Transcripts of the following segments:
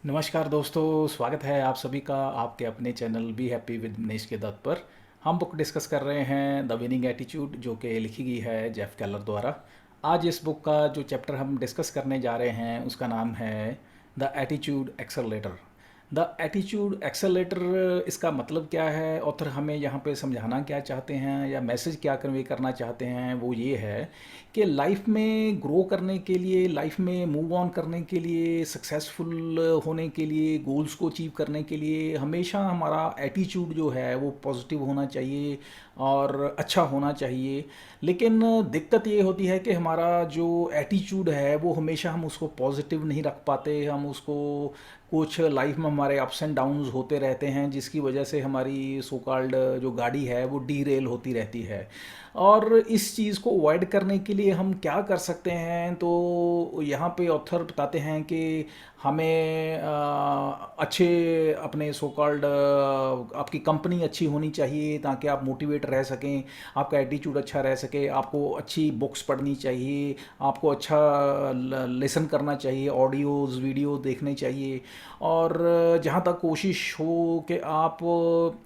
नमस्कार दोस्तों, स्वागत है आप सभी का आपके अपने channel be happy with Manish के दत्त पर। हम बुक डिस्कस कर रहे हैं द विनिंग एटीट्यूड, जो कि लिखी गई है जेफ केलर द्वारा। आज इस बुक का जो चैप्टर हम डिस्कस करने जा रहे हैं उसका नाम है the attitude accelerator. The attitude accelerator, इसका मतलब क्या है, ऑथर हमें यहाँ पे समझाना क्या चाहते हैं या मैसेज क्या कन्वे करना चाहते हैं, वो ये है कि लाइफ में ग्रो करने के लिए, लाइफ में मूव ऑन करने के लिए, सक्सेसफुल होने के लिए, गोल्स को अचीव करने के लिए हमेशा हमारा एटीट्यूड जो है वो पॉजिटिव होना चाहिए और अच्छा होना चाहिए। लेकिन दिक्कत ये होती है कि हमारा जो एटीट्यूड है वो हमेशा हम उसको पॉजिटिव नहीं रख पाते। हम उसको कुछ लाइफ में हमारे अप्स एंड डाउन्स होते रहते हैं, जिसकी वजह से हमारी सो कॉल्ड जो गाड़ी है वो डीरेल होती रहती है। और इस चीज़ को अवॉइड करने के लिए हम क्या कर सकते हैं, तो यहाँ पे ऑथर बताते हैं कि हमें अच्छे अपने सो कॉल्ड आपकी कंपनी अच्छी होनी चाहिए ताकि आप मोटिवेट रह सकें, आपका एटीट्यूड अच्छा रह सके। आपको अच्छी बुक्स पढ़नी चाहिए, आपको अच्छा लेसन करना चाहिए, ऑडियोज़ वीडियो देखने चाहिए। और जहाँ तक कोशिश हो कि आप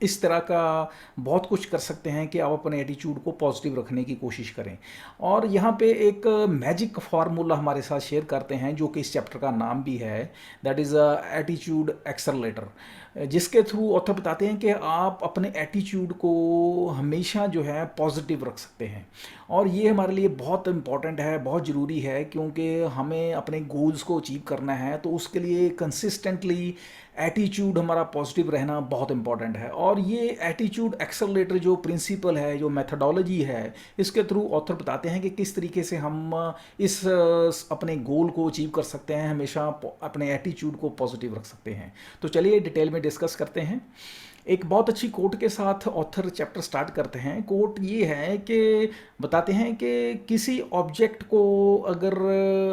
इस तरह का बहुत कुछ कर सकते हैं कि आप अपने एटीट्यूड को पॉजिटिव रखने की कोशिश करें। और यहाँ पे एक मैजिक फार्मूला हमारे साथ शेयर करते हैं जो कि इस चैप्टर का नाम भी है, दैट इज़ एटीट्यूड एक्सेलरेटर, जिसके थ्रू ऑथर बताते हैं कि आप अपने एटीट्यूड को हमेशा जो है पॉजिटिव रख सकते हैं। और ये हमारे लिए बहुत इम्पॉर्टेंट है, बहुत ज़रूरी है, क्योंकि हमें अपने गोल्स को अचीव करना है तो उसके लिए कंसिस्टेंटली एटीट्यूड हमारा पॉजिटिव रहना बहुत इंपॉर्टेंट है। और ये एटीट्यूड एक्सेलरेटर जो प्रिंसिपल है, जो मेथडोलॉजी है, इसके थ्रू ऑथर बताते हैं कि किस तरीके से हम इस अपने गोल को अचीव कर सकते हैं, हमेशा अपने एटीट्यूड को पॉजिटिव रख सकते हैं। तो चलिए डिटेल में डिस्कस करते हैं। एक बहुत अच्छी कोट के साथ ऑथर चैप्टर स्टार्ट करते हैं। कोट ये है कि बताते हैं कि किसी ऑब्जेक्ट को अगर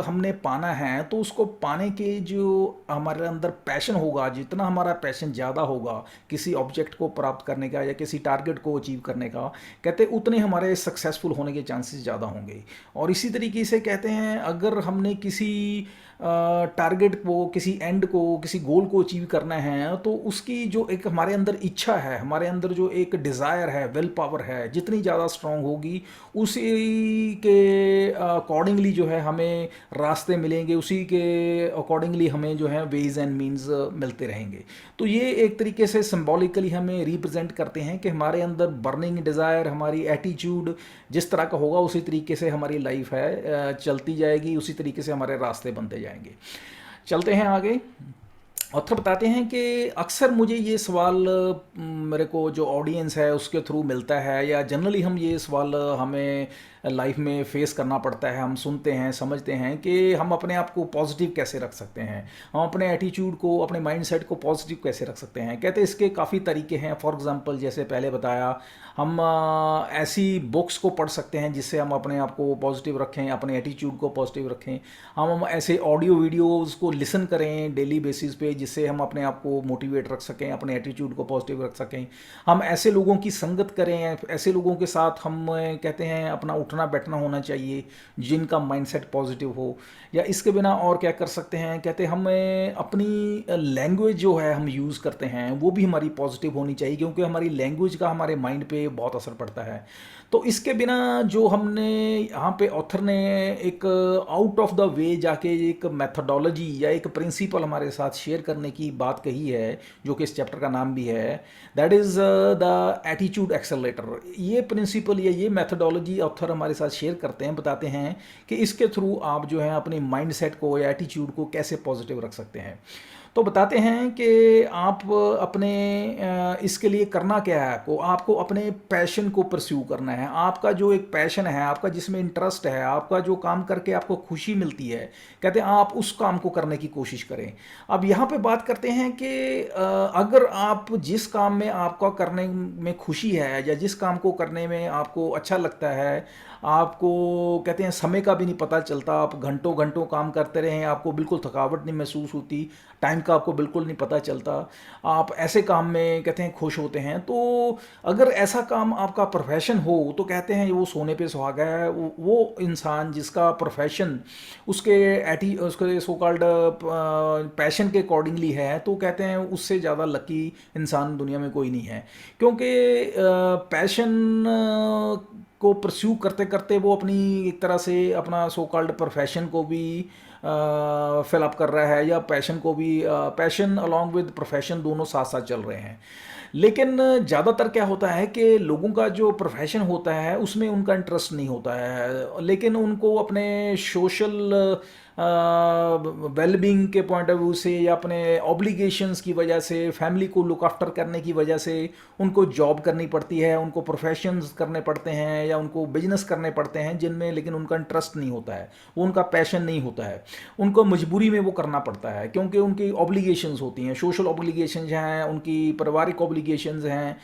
हमने पाना है तो उसको पाने के जो हमारे अंदर पैशन होगा, जितना हमारा पैशन ज़्यादा होगा किसी ऑब्जेक्ट को प्राप्त करने का या किसी टारगेट को अचीव करने का, कहते उतने हमारे सक्सेसफुल होने के चांसेस ज़्यादा होंगे। और इसी तरीके से कहते हैं अगर हमने किसी टारगेट को, किसी एंड को, किसी गोल को अचीव करना है तो उसकी जो एक हमारे अंदर इच्छा है, हमारे अंदर जो एक डिज़ायर है, विल पावर है, जितनी ज़्यादा स्ट्रांग होगी उसी के अकॉर्डिंगली जो है हमें रास्ते मिलेंगे, उसी के अकॉर्डिंगली हमें जो है वेज एंड मीन्स मिलते रहेंगे। तो ये एक तरीके से सिंबॉलिकली हमें रिप्रेजेंट करते हैं कि हमारे अंदर बर्निंग डिज़ायर, हमारी एटीट्यूड जिस तरह का होगा उसी तरीके से हमारी लाइफ है चलती जाएगी, उसी तरीके से हमारे रास्ते बनते जाएंगे। चलते हैं आगे। ऑथर बताते हैं कि अक्सर मुझे ये सवाल मेरे को जो ऑडियंस है उसके थ्रू मिलता है, या जनरली हम ये सवाल हमें लाइफ में फेस करना पड़ता है। हम सुनते हैं, समझते हैं कि हम अपने आप को पॉजिटिव कैसे रख सकते हैं, हम अपने एटीट्यूड को, अपने माइंडसेट को पॉजिटिव कैसे रख सकते हैं। कहते हैं इसके काफ़ी तरीके हैं। फॉर एग्जांपल जैसे पहले बताया, हम ऐसी बुक्स को पढ़ सकते हैं जिससे हम अपने आप को पॉजिटिव रखें, अपने एटीट्यूड को पॉजिटिव रखें। हम ऐसे ऑडियो वीडियोज़ को लिसन करें डेली बेसिस पे जिससे हम अपने आप को मोटिवेट रख सकें, अपने एटीट्यूड को पॉजिटिव रख सकें। हम ऐसे लोगों की संगत करें, ऐसे लोगों के साथ हम कहते हैं अपना उठना बैठना होना चाहिए जिनका माइंडसेट पॉजिटिव हो। या इसके बिना और क्या कर सकते हैं, कहते हैं हमें अपनी लैंग्वेज जो है हम यूज़ करते हैं वो भी हमारी पॉजिटिव होनी चाहिए, क्योंकि हमारी लैंग्वेज का हमारे माइंड पे बहुत असर पड़ता है। तो इसके बिना जो हमने यहाँ पे ऑथर ने एक आउट ऑफ द वे जाके एक मेथडोलॉजी या एक प्रिंसिपल हमारे साथ शेयर करने की बात कही है, जो कि इस चैप्टर का नाम भी है, that is the attitude accelerator. ये प्रिंसिपल या ये मेथडोलॉजी ऑथर हमारे साथ शेयर करते हैं, बताते हैं कि इसके थ्रू आप जो है अपने माइंडसेट को या एटीट्यूड को कैसे पॉजिटिव रख सकते हैं। तो बताते हैं कि आप अपने इसके लिए करना क्या है, को आपको अपने पैशन को परस्यू करना है। आपका जो एक पैशन है, आपका जिसमें इंटरेस्ट है, आपका जो काम करके आपको खुशी मिलती है, कहते हैं आप उस काम को करने की कोशिश करें। अब यहाँ पे बात करते हैं कि अगर आप जिस काम में आपका करने में खुशी है या जिस काम को करने में आपको अच्छा लगता है, आपको कहते हैं समय का भी नहीं पता चलता, आप घंटों घंटों काम करते रहें, आपको बिल्कुल थकावट नहीं महसूस होती, टाइम टाइम का आपको बिल्कुल नहीं पता चलता, आप ऐसे काम में कहते हैं खुश होते हैं। तो अगर ऐसा काम आपका प्रोफेशन हो तो कहते हैं वो सोने पे सुहागा है। वो इंसान जिसका प्रोफेशन उसके उसके सो कॉल्ड पैशन के अकॉर्डिंगली है, तो कहते हैं उससे ज़्यादा लकी इंसान दुनिया में कोई नहीं है। क्योंकि पैशन को परस्यू करते करते वो अपनी एक तरह से अपना सो कॉल्ड प्रोफेशन को भी फिल अप कर रहा है, या पैशन को भी, पैशन अलॉन्ग विद प्रोफेशन दोनों साथ साथ चल रहे हैं। लेकिन ज़्यादातर क्या होता है कि लोगों का जो प्रोफेशन होता है उसमें उनका इंटरेस्ट नहीं होता है, लेकिन उनको अपने सोशल वेलबींग के पॉइंट ऑफ व्यू से या अपने ऑब्लिगेशंस की वजह से, फैमिली को लुक आफ्टर करने की वजह से उनको जॉब करनी पड़ती है, उनको प्रोफेशंस करने पड़ते हैं या उनको बिजनेस करने पड़ते हैं जिनमें लेकिन उनका इंटरेस्ट नहीं होता है, वो उनका पैशन नहीं होता है, उनको मजबूरी में वो करना पड़ता है क्योंकि उनकी ऑब्लिगेशंस होती हैं, सोशल ऑब्लिगेशंस हैं, उनकी पारिवारिक ऑब्लिगेशंस हैं,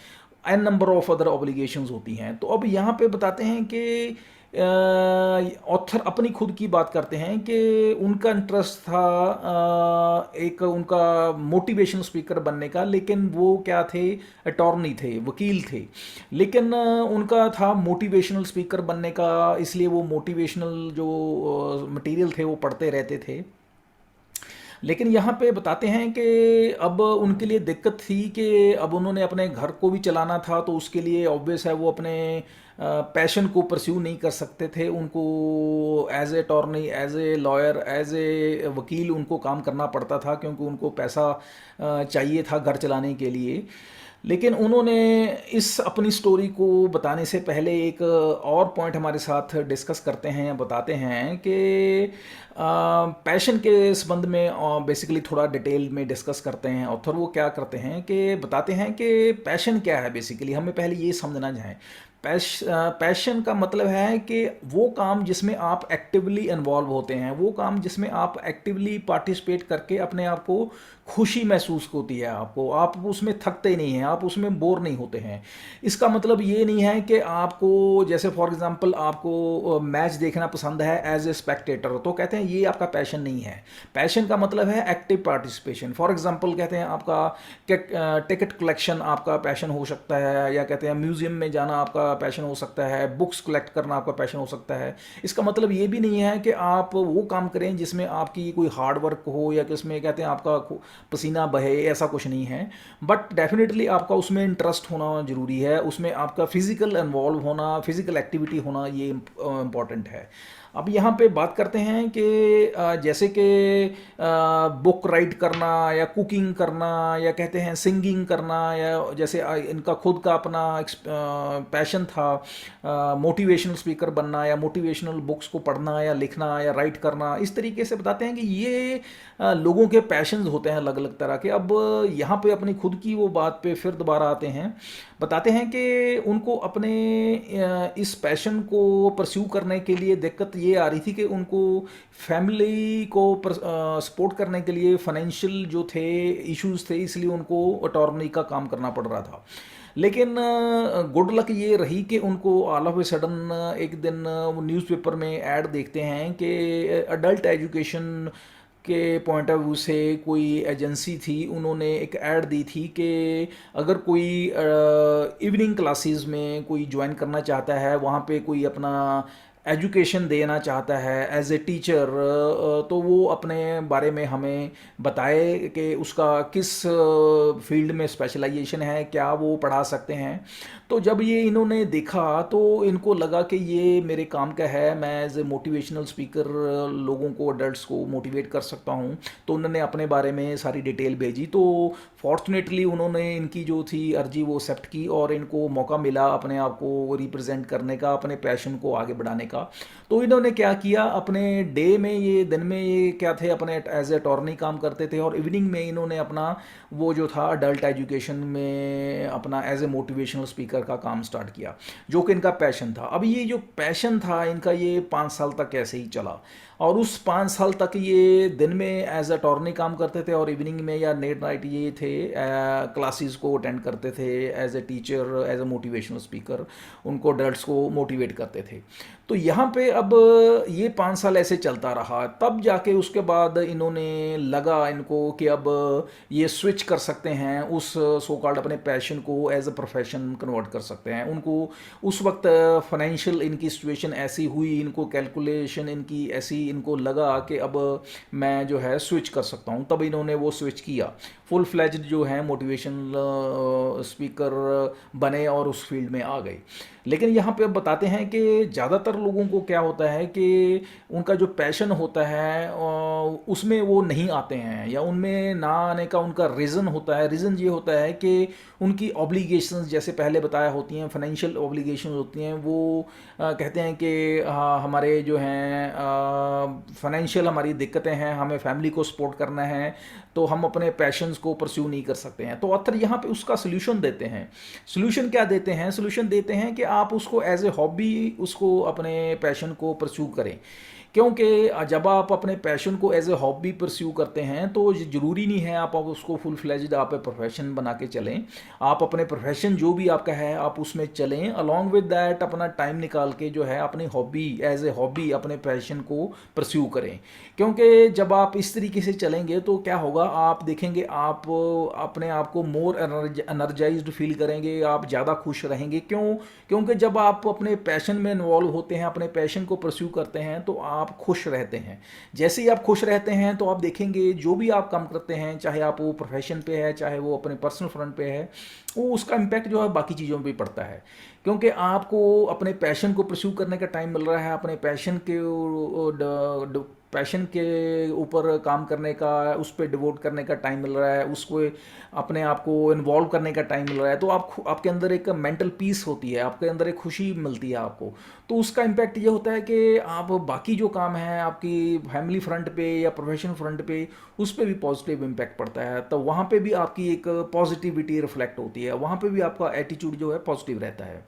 an number of other obligations होती हैं। तो अब यहाँ पे बताते हैं कि ऑथर अपनी खुद की बात करते हैं कि उनका इंटरेस्ट था एक उनका मोटिवेशनल स्पीकर बनने का, लेकिन वो क्या थे, अटॉर्नी थे, वकील थे। लेकिन उनका था मोटिवेशनल स्पीकर बनने का, इसलिए वो मोटिवेशनल जो मटेरियल थे वो पढ़ते रहते थे। लेकिन यहाँ पे बताते हैं कि अब उनके लिए दिक्कत थी कि अब उन्होंने अपने घर को भी चलाना था, तो उसके लिए ऑब्वियस है वो अपने पैशन को परस्यू नहीं कर सकते थे। उनको as a attorney, as a lawyer, as a vakil उनको काम करना पड़ता था क्योंकि उनको पैसा चाहिए था घर चलाने के लिए। लेकिन उन्होंने इस अपनी स्टोरी को बताने से पहले एक और पॉइंट हमारे साथ डिस्कस करते हैं या बताते हैं कि पैशन के संबंध में बेसिकली थोड़ा डिटेल में डिस्कस करते हैं। ऑथर वो क्या करते हैं कि बताते हैं कि पैशन क्या है। बेसिकली हमें पहले ये समझना है, पैशन का मतलब है कि वो काम जिसमें आप एक्टिवली इन्वॉल्व होते हैं, वो काम जिसमें आप एक्टिवली पार्टिसिपेट करके अपने आप को खुशी महसूस होती है आपको, आप उसमें थकते नहीं हैं, आप उसमें बोर नहीं होते हैं। इसका मतलब ये नहीं है कि आपको, जैसे फॉर एग्जांपल आपको मैच देखना पसंद है एज ए स्पेक्टेटर, तो कहते हैं ये आपका पैशन नहीं है। पैशन का मतलब है एक्टिव पार्टिसिपेशन। फॉर एग्जांपल कहते हैं आपका टिकट कलेक्शन आपका पैशन हो सकता है, या कहते हैं म्यूजियम में जाना आपका पैशन हो सकता है, बुक्स कलेक्ट करना आपका पैशन हो सकता है। इसका मतलब ये भी नहीं है कि आप वो काम करें जिसमें आपकी कोई हार्ड वर्क हो या किसमें कहते हैं आपका पसीना बहे, ऐसा कुछ नहीं है। बट डेफिनेटली आपका उसमें इंटरेस्ट होना ज़रूरी है, उसमें आपका फिजिकल इन्वॉल्व होना, फिजिकल एक्टिविटी होना, ये इम्पॉर्टेंट है। अब यहाँ पे बात करते हैं कि जैसे कि बुक राइट करना या कुकिंग करना या कहते हैं सिंगिंग करना, या जैसे इनका खुद का अपना पैशन था मोटिवेशनल स्पीकर बनना या मोटिवेशनल बुक्स को पढ़ना या लिखना या राइट करना। इस तरीके से बताते हैं कि ये लोगों के पैशंस होते हैं अलग अलग तरह के। अब यहाँ पे अपनी खुद की वो बात पे फिर दोबारा आते हैं, बताते हैं कि उनको अपने इस पैशन को परस्यू करने के लिए दिक्कत ये आ रही थी कि उनको फैमिली को सपोर्ट करने के लिए फाइनेंशियल जो थे इश्यूज थे, इसलिए उनको अटॉर्नी का काम करना पड़ रहा था। लेकिन गुड लक ये रही कि उनको ऑल ऑफ ए सडन एक दिन वो न्यूज़पेपर में ऐड देखते हैं कि अडल्ट एजुकेशन के पॉइंट ऑफ व्यू से कोई एजेंसी थी, उन्होंने एक ऐड दी थी कि अगर कोई इवनिंग क्लासेस में कोई ज्वाइन करना चाहता है, वहाँ पे कोई अपना एजुकेशन देना चाहता है एज ए टीचर, तो वो अपने बारे में हमें बताए कि उसका किस फील्ड में स्पेशलाइजेशन है, क्या वो पढ़ा सकते हैं। तो जब ये इन्होंने देखा तो इनको लगा कि ये मेरे काम का है, मैं एज ए मोटिवेशनल स्पीकर लोगों को, अडल्ट्स को मोटिवेट कर सकता हूँ। तो उन्होंने अपने बारे में सारी डिटेल भेजी। तो फॉर्चुनेटली उन्होंने इनकी जो थी अर्जी वो एक्सेप्ट की और इनको मौका मिला अपने आप को रिप्रेजेंट करने का, अपने पैशन को आगे बढ़ाने का। तो इन्होंने क्या किया, अपने डे में, ये दिन में ये क्या थे, अपने एज ए अटॉर्नी काम करते थे, और इवनिंग में इन्होंने अपना वो जो था अडल्ट एजुकेशन में अपना एज ए मोटिवेशनल स्पीकर का काम स्टार्ट किया, जो कि इनका पैशन था। अब ये जो पैशन था इनका, ये 5 साल तक ऐसे ही चला, और उस 5 साल तक ये दिन में एज अटॉर्नी काम करते थे और इवनिंग में या लेट नाइट ये थे क्लासेस को अटेंड करते थे as a teacher, as a motivational speaker, उनको अडल्ट्स को मोटिवेट करते थे। तो यहाँ पे अब ये 5 साल ऐसे चलता रहा, तब जाके उसके बाद इन्होंने लगा इनको कि अब ये स्विच कर सकते हैं, उस सो कॉल्ड अपने पैशन को एज अ प्रोफेशन कन्वर्ट कर सकते हैं। उनको उस वक्त फाइनेंशियल इनकी सिचुएशन ऐसी हुई, इनको कैलकुलेशन इनकी ऐसी, इनको लगा कि अब मैं जो है स्विच कर सकता हूँ, तब इन्होंने वो स्विच किया, फुल फ्लैज्ड जो है मोटिवेशनल स्पीकर बने और उस फील्ड में आ गए। लेकिन यहाँ पे अब बताते हैं कि ज़्यादातर लोगों को क्या होता है कि उनका जो पैशन होता है उसमें वो नहीं आते हैं, या उनमें ना आने का उनका रीज़न होता है। रीज़न ये होता है कि उनकी ऑब्लिगेशंस, जैसे पहले बताया, होती हैं, फाइनेंशियल ऑब्लिगेशंस होती हैं। वो कहते हैं कि हमारे जो हैं फाइनेंशियल हमारी दिक्कतें हैं, हमें फैमिली को सपोर्ट करना है, तो हम अपने पैशंस को परस्यू नहीं कर सकते हैं। तो ऑथर यहाँ पे उसका सोल्यूशन देते हैं। सोल्यूशन क्या देते हैं? सोल्यूशन देते हैं कि आप उसको एज ए हॉबी, उसको अपने पैशन को परस्यू करें। क्योंकि जब आप अपने पैशन को एज ए हॉबी परस्यू करते हैं तो ज़रूरी नहीं है आप उसको फुल फ्लेज्ड आप प्रोफेशन बना के चलें। आप अपने प्रोफेशन जो भी आपका है आप उसमें चलें, अलॉन्ग विद दैट अपना टाइम निकाल के जो है अपनी हॉबी, एज ए हॉबी अपने पैशन को परस्यू करें। क्योंकि जब आप इस तरीके से चलेंगे तो क्या होगा, आप देखेंगे आप अपने आप को मोर एनर्जाइज्ड फील करेंगे, आप ज़्यादा खुश रहेंगे। क्यों? क्योंकि जब आप अपने पैशन में इन्वॉल्व होते हैं, अपने पैशन को परस्यू करते हैं, तो आप खुश रहते हैं। जैसे ही आप खुश रहते हैं तो आप देखेंगे जो भी आप काम करते हैं, चाहे आप वो प्रोफेशन पे है, चाहे वो अपने पर्सनल फ्रंट पे है, वो उसका इम्पैक्ट जो है बाकी चीज़ों पे भी पड़ता है। क्योंकि आपको अपने पैशन को परस्यू करने का टाइम मिल रहा है, अपने पैशन के ऊपर काम करने का, उस पर डिवोट करने का टाइम मिल रहा है, उसको अपने आप को इन्वॉल्व करने का टाइम मिल रहा है, तो आपके अंदर एक मेंटल पीस होती है, आपके अंदर एक खुशी मिलती है आपको। तो उसका इम्पैक्ट ये होता है कि आप बाकी जो काम है आपकी फैमिली फ्रंट पे या प्रोफेशनल फ्रंट पे, उस पर भी पॉजिटिव इम्पैक्ट पड़ता है। तो वहाँ पे भी आपकी एक पॉजिटिविटी रिफ्लेक्ट होती है, वहाँ पे भी आपका एटीट्यूड जो है पॉजिटिव रहता है।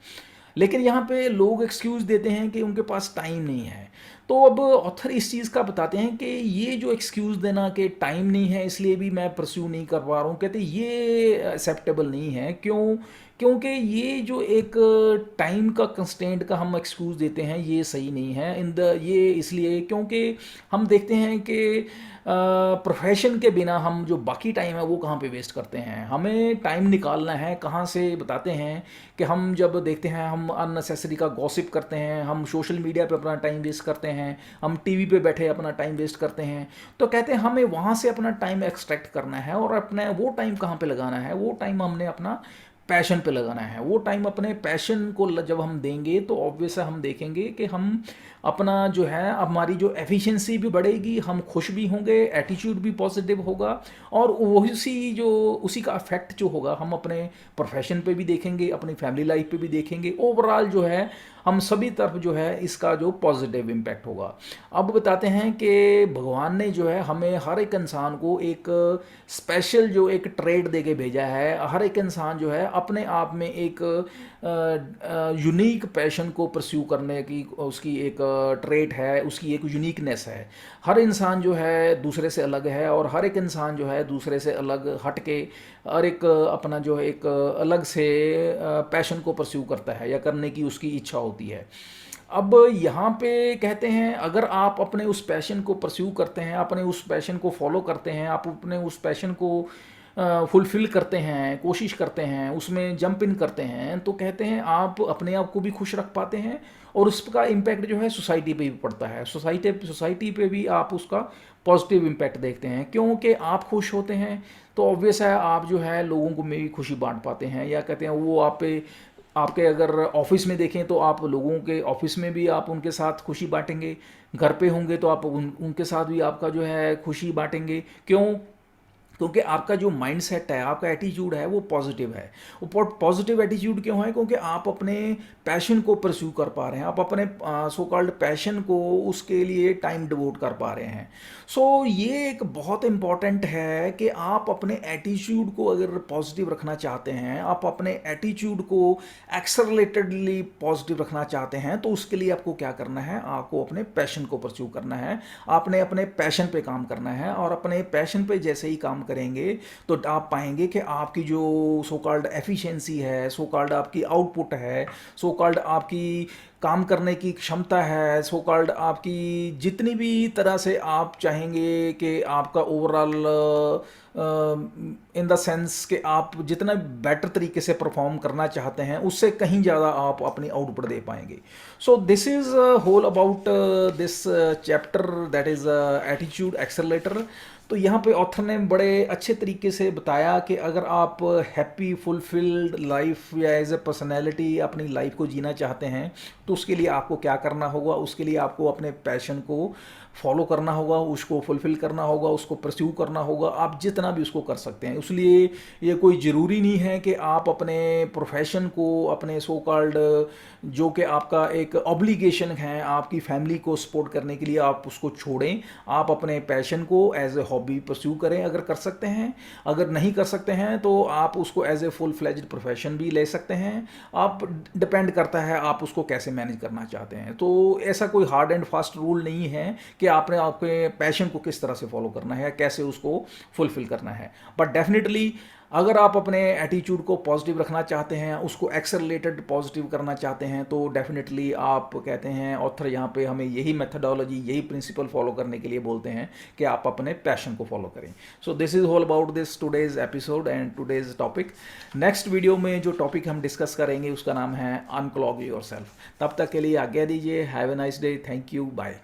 लेकिन यहाँ पे लोग एक्सक्यूज़ देते हैं कि उनके पास टाइम नहीं है। तो अब ऑथर इस चीज़ का बताते हैं कि ये जो एक्सक्यूज़ देना कि टाइम नहीं है इसलिए भी मैं परस्यू नहीं कर पा रहा हूँ, कहते ये एक्सेप्टेबल नहीं है। क्यों? क्योंकि ये जो एक टाइम का कंस्टेंट का हम एक्सक्यूज़ देते हैं ये सही नहीं है। ये इसलिए क्योंकि हम देखते हैं कि प्रोफेशन के बिना हम जो बाकी टाइम है वो कहाँ पे वेस्ट करते हैं। हमें टाइम निकालना है कहाँ से, बताते हैं कि हम जब देखते हैं हम अननेसेसरी का गॉसिप करते हैं, हम सोशल मीडिया पे अपना टाइम वेस्ट करते हैं, हम टीवी पे बैठे अपना टाइम वेस्ट करते हैं। तो कहते हैं हमें वहाँ से अपना टाइम एक्सट्रैक्ट करना है और अपने वो टाइम कहाँ पे लगाना है, वो टाइम हमने अपना पैशन पे लगाना है। वो टाइम अपने पैशन को जब हम देंगे तो ऑब्वियस है हम देखेंगे कि हम अपना जो है हमारी जो एफिशिएंसी भी बढ़ेगी, हम खुश भी होंगे, एटीट्यूड भी पॉजिटिव होगा, और उसी का इफेक्ट जो होगा हम अपने प्रोफेशन पे भी देखेंगे, अपनी फैमिली लाइफ पे भी देखेंगे। ओवरऑल जो है हम सभी तरफ जो है इसका जो पॉजिटिव इम्पैक्ट होगा। अब बताते हैं कि भगवान ने जो है हमें हर एक इंसान को एक स्पेशल जो एक ट्रेड दे के भेजा है। हर एक इंसान जो है अपने आप में एक यूनिक पैशन को परस्यू करने की उसकी एक ट्रेट है, उसकी एक यूनिकनेस है। हर इंसान जो है दूसरे से अलग है और हर एक इंसान जो है दूसरे से अलग हट के और एक अपना जो है एक अलग से पैशन को परस्यू करता है या करने की उसकी इच्छा होती है। अब यहाँ पे कहते हैं अगर आप अपने उस पैशन को परस्यू करते हैं, अपने उस पैशन को फॉलो करते हैं, आप अपने उस पैशन को फुलफ़िल करते हैं, कोशिश करते हैं, उसमें जंप इन करते हैं, तो कहते हैं आप अपने आप को भी खुश रख पाते हैं और उसका इम्पैक्ट जो है सोसाइटी पे भी पड़ता है। सोसाइटी पे भी आप उसका पॉजिटिव इम्पैक्ट देखते हैं। क्योंकि आप खुश होते हैं तो ऑब्वियस है आप जो है लोगों को में भी खुशी बांट पाते हैं, या कहते हैं वो आप पे आपके अगर ऑफिस में देखें तो आप लोगों के ऑफिस में भी आप उनके साथ खुशी बांटेंगे, घर पे होंगे तो आप उनके साथ भी आपका जो है खुशी बांटेंगे। क्यों? क्योंकि आपका जो माइंड सेट है, आपका एटीट्यूड है वो पॉजिटिव है। वो पॉजिटिव एटीट्यूड क्यों है? क्योंकि आप अपने पैशन को परस्यू कर पा रहे हैं, आप अपने सो कॉल्ड पैशन को उसके लिए टाइम डिवोट कर पा रहे हैं। सो ये एक बहुत इम्पॉर्टेंट है कि आप अपने एटीट्यूड को अगर पॉजिटिव रखना चाहते हैं, आप अपने एटीट्यूड को एक्सेलरेटेडली पॉजिटिव रखना चाहते हैं, तो उसके लिए आपको क्या करना है? आपको अपने पैशन को परस्यू करना है, आपने अपने पैशन पे काम करना है और अपने पैशन पे जैसे ही काम करेंगे तो आप पाएंगे कि आपकी जो सो कॉल्ड एफिशिएंसी है, सो कॉल्ड आपकी आउटपुट है, सो कॉल्ड आपकी काम करने की क्षमता है, सो कॉल्ड आपकी जितनी भी तरह से आप चाहेंगे कि आपका ओवरऑल इन द सेंस कि आप जितना बेटर तरीके से परफॉर्म करना चाहते हैं उससे कहीं ज़्यादा आप अपनी आउटपुट दे पाएंगे। So this is whole about this chapter, that is attitude accelerator. तो यहाँ पे ऑथर ने बड़े अच्छे तरीके से बताया कि अगर आप हैप्पी फुलफिल्ड लाइफ या एज ए पर्सनैलिटी अपनी लाइफ को जीना चाहते हैं तो उसके लिए आपको क्या करना होगा। उसके लिए आपको अपने पैशन को फॉलो करना होगा, उसको फुलफिल करना होगा, उसको परस्यू करना होगा, आप जितना भी उसको कर सकते हैं। इसलिए ये कोई ज़रूरी नहीं है कि आप अपने प्रोफेशन को, अपने सो कॉल्ड जो कि आपका एक ऑब्लिगेशन है आपकी फैमिली को सपोर्ट करने के लिए, आप उसको छोड़ें। आप अपने पैशन को एज ए हॉबी परस्यू करें अगर कर सकते हैं। अगर नहीं कर सकते हैं तो आप उसको as a full fledged profession भी ले सकते हैं। आप डिपेंड करता है आप उसको कैसे मैनेज करना चाहते हैं। तो ऐसा कोई हार्ड एंड फास्ट रूल नहीं है कि आपने आपके पैशन को किस तरह से फॉलो करना है, कैसे उसको फुलफिल करना है। बट डेफिनेटली अगर आप अपने एटीट्यूड को पॉजिटिव रखना चाहते हैं, उसको एक्सेलरेटेड पॉजिटिव करना चाहते हैं, तो डेफिनेटली आप कहते हैं ऑथर यहाँ पे हमें यही मेथडोलॉजी, यही प्रिंसिपल फॉलो करने के लिए बोलते हैं कि आप अपने पैशन को फॉलो करें। So this is all about this today's episode and today's topic. Next video में जो टॉपिक हम डिस्कस करेंगे उसका नाम है अनक्लॉग योरसेल्फ। तब तक के लिए आज्ञा दीजिए। Have a nice day. Thank you. Bye.